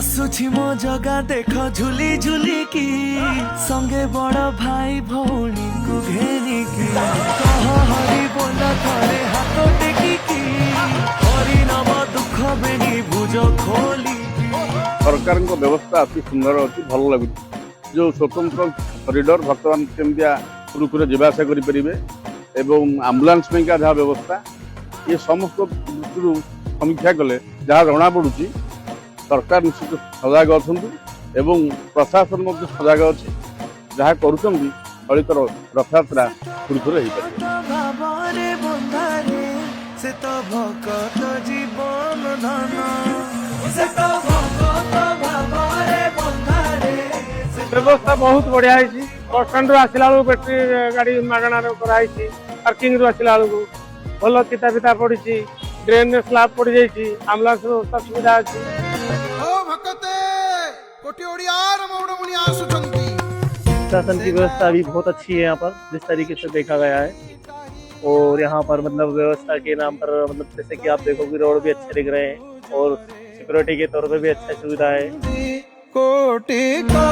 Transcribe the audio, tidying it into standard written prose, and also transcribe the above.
आसुछि मो जगा देख झुली झुली की संगे बड़ भाई भौणी को घेरी की कह हरि बोल थरे हाथ टेकी की हरि नाम दुख बेनी भुज खोली सरकार व्यवस्था अति सुंदर अच्छी भल लगुच जो स्वतंत्र करिडोर बर्तमान केमिया सुरुखुरे जीवासा करें एवं आम्बुलांस जहाँ व्यवस्था ये समस्त दृष्टि समीक्षा कले जहाँ जना पड़ुची सरकार निश्चित सजग अच्छा एवं प्रशासन सजग अच्छे जहाँ करुँतर रथयात्रा सुरुखुरे हो व्यवस्था बहुत बढ़िया बस स्टाण्ड आसला बेलू बैटेरी गाड़ी मागणार कराई पार्किंग रू आसला बेलू भल चिता फिता पड़ी ड्रेन स्लाब पड़ जाइए आम्बुलांस व्यवस्था सुविधा अच्छी शासन की व्यवस्था भी बहुत अच्छी है यहाँ पर जिस तरीके से देखा गया है। और यहाँ पर मतलब व्यवस्था के नाम पर मतलब जैसे कि आप देखोगे रोड भी अच्छे दिख रहे हैं और सिक्योरिटी के तौर पे भी अच्छा सुविधा है। कोटि का